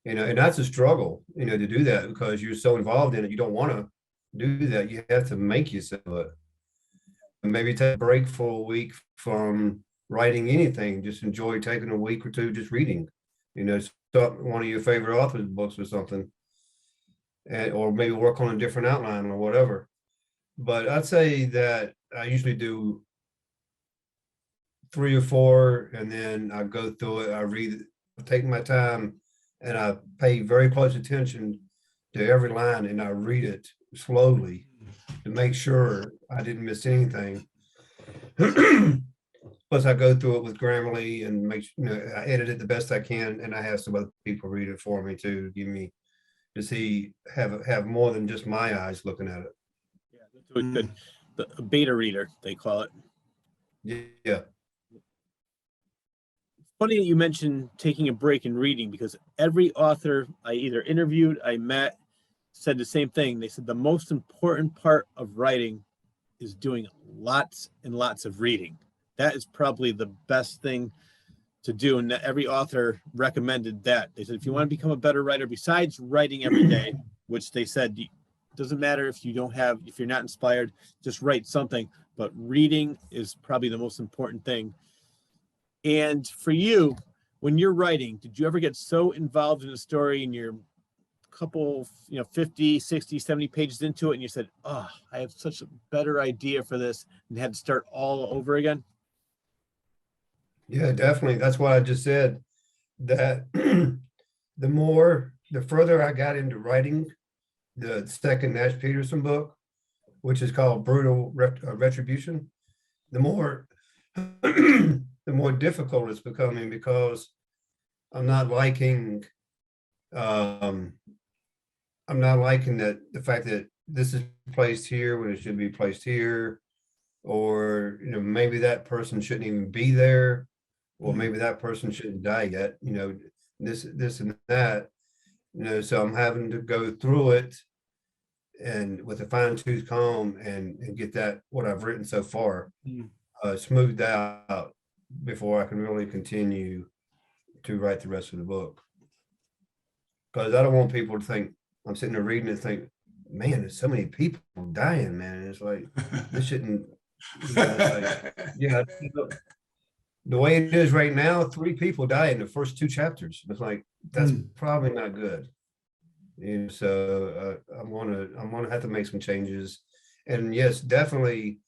And that's a struggle, to do that because you're so involved in it. You don't want to do that. You have to make yourself it. Maybe take a break for a week from writing anything. Just enjoy taking a week or two just reading. Start one of your favorite authors' books or something, or maybe work on a different outline or whatever. But I'd say that I usually do 3 or 4, and then I go through it. I read it, take my time, and I pay very close attention to every line, and I read it slowly to make sure I didn't miss anything. Plus, I go through it with Grammarly and I edit it the best I can, and I have some other people read it for me too, have more than just my eyes looking at it. Yeah, that's what the beta reader, they call it. Yeah. Funny that you mentioned taking a break and reading, because every author I either interviewed, I met, said the same thing. They said the most important part of writing is doing lots and lots of reading. That is probably the best thing to do. And every author recommended that. They said, if you want to become a better writer, besides writing every day, which they said, doesn't matter if you're not inspired, just write something. But reading is probably the most important thing. And for you, when you're writing, did you ever get so involved in a story and you're a couple, 50, 60, 70 pages into it, and you said, oh, I have such a better idea for this, and had to start all over again? Yeah, definitely. That's what I just said, that the further I got into writing the second Nash Peterson book, which is called Brutal Retribution, the more the more difficult it's becoming, because I'm not liking that the fact that this is placed here when it should be placed here, or maybe that person shouldn't even be there, or maybe that person shouldn't die yet, this and that, so I'm having to go through it and with a fine-tooth comb and get that what I've written so far smoothed out before I can really continue to write the rest of the book. Because I don't want people to think I'm sitting there reading and think, man, there's so many people dying, man. And it's like, this shouldn't, yeah, the way it is right now, 3 people died in the first 2 chapters. It's like, that's probably not good. So I'm gonna have to make some changes. And yes, definitely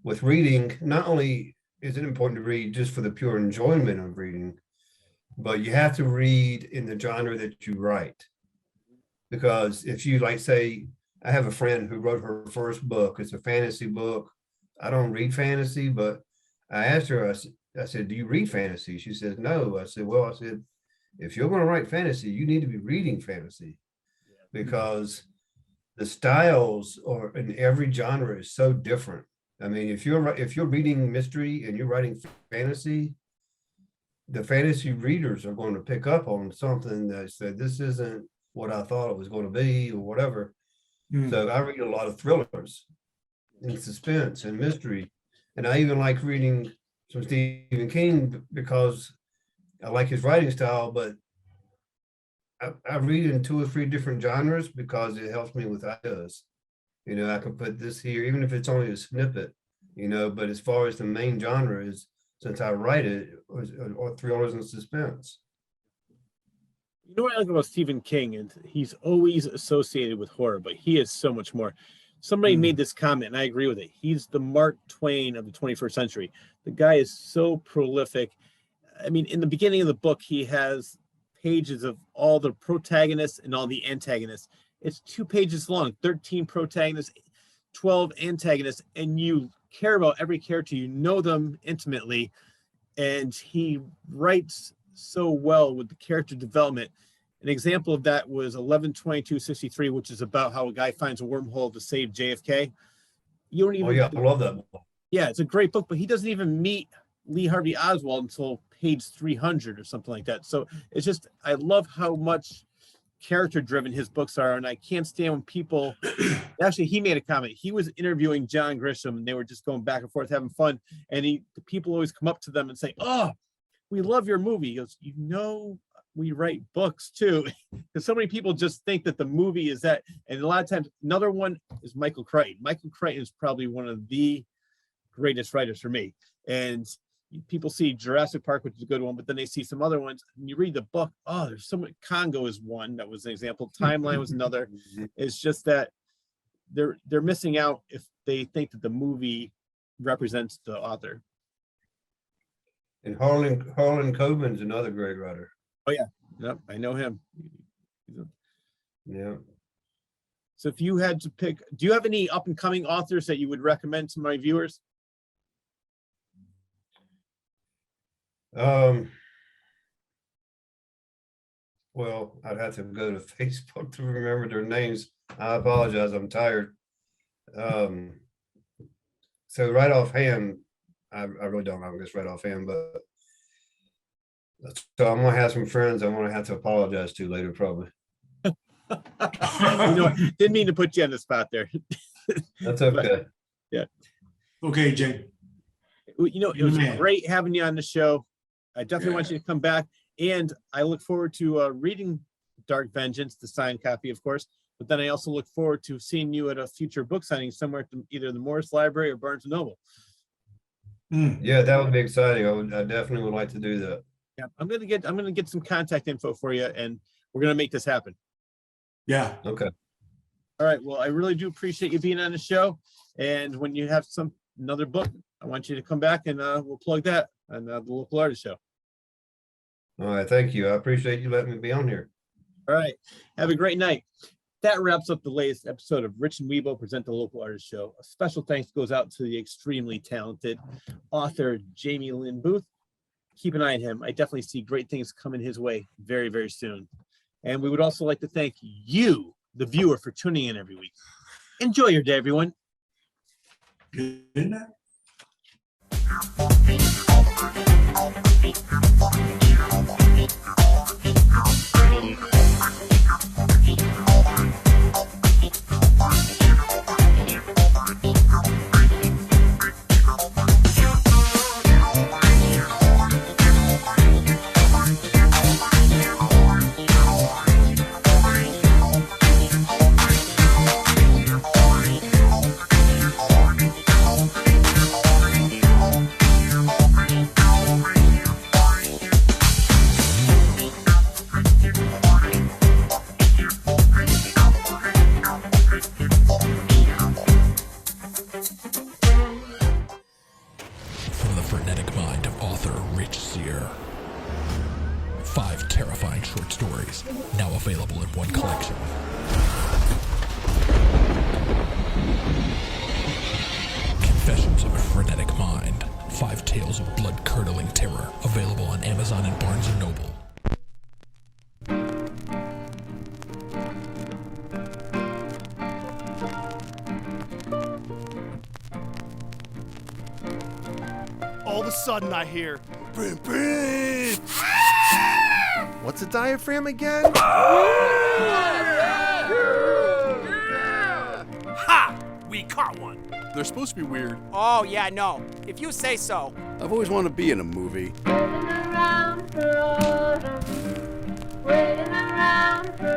with reading, not only is it important to read just for the pure enjoyment of reading, but you have to read in the genre that you write. Because if you, like, say, I have a friend who wrote her first book, it's a fantasy book. I don't read fantasy, but I asked her, I said, do you read fantasy? She says, no. I said, well, I said, if you're going to write fantasy, you need to be reading fantasy, because the styles are in every genre is so different. I mean, if you're reading mystery and you're writing fantasy, the fantasy readers are going to pick up on something that said, this isn't what I thought it was going to be, or whatever. So I read a lot of thrillers and suspense and mystery. And I even like reading some Stephen King because I like his writing style, but I read in 2 or 3 different genres because it helps me with ideas. You know, I can put this here, even if it's only a snippet, you know, but as far as the main genre is, since I write it, or thrillers and suspense. You know what I like about Stephen King, and he's always associated with horror, but he is so much more. Somebody made this comment, and I agree with it. He's the Mark Twain of the 21st century. The guy is so prolific. I mean, in the beginning of the book, he has pages of all the protagonists and all the antagonists. It's 2 pages long, 13 protagonists, 12 antagonists, and you care about every character. You know them intimately, and he writes so well with the character development. An example of that was 11/22/63, which is about how a guy finds a wormhole to save JFK. You don't even. Oh yeah, I love that book. Yeah, it's a great book, but he doesn't even meet Lee Harvey Oswald until page 300 or something like that. So it's just, I love how much character driven his books are, and I can't stand when people. Actually, he made a comment. He was interviewing John Grisham, and they were just going back and forth having fun, and the people always come up to them and say, "Oh, we love your movie." He goes, "You know, we write books too," because so many people just think that the movie is that. And a lot of times, another one is Michael Crichton. Michael Crichton is probably one of the greatest writers for me. And people see Jurassic Park, which is a good one, but then they see some other ones, and you read the book. Oh, there's so much. Congo is one that was an example. Timeline was another. It's just that they're missing out if they think that the movie represents the author. And Harlen Coben is another great writer. Oh yeah, yep, I know him. Yeah. So if you had to pick, do you have any up and coming authors that you would recommend to my viewers? Well, I'd have to go to Facebook to remember their names. I apologize, I'm tired. So right offhand, I really don't know this right offhand, but so I'm gonna have some friends I'm gonna have to apologize to later, probably. You know, didn't mean to put you on the spot there. That's okay. Yeah. Okay, Jay. You know, it was Man. great having you on the show. I definitely want you to come back, and I look forward to reading Dark Vengeance, the signed copy, of course. But then I also look forward to seeing you at a future book signing somewhere at either the Morris Library or Barnes & Noble. Yeah, that would be exciting. I definitely would like to do that. Yeah, I'm gonna get some contact info for you, and we're gonna make this happen. Yeah. Okay. All right. Well, I really do appreciate you being on the show. And when you have another book, I want you to come back and we'll plug that on the Local Artist Show. All right. Thank you. I appreciate you letting me be on here. All right. Have a great night. That wraps up the latest episode of Rich and Wibo Present the Local Artist Show. A special thanks goes out to the extremely talented author, Jamie Lynn Boothe. Keep an eye on him. I definitely see great things coming his way very, very soon. And we would also like to thank you, the viewer, for tuning in every week. Enjoy your day, everyone. Good night. frenetic mind of author Rich Sear. 5 terrifying short stories, now available in one collection. Confessions of a Frenetic Mind. 5 tales of blood-curdling terror, available on Amazon and Barnes & Noble. All of a sudden I hear, brim, brim. What's a diaphragm again? Ha! We caught one. They're supposed to be weird. Oh, yeah, no. If you say so. I've always wanted to be in a movie. Waiting around for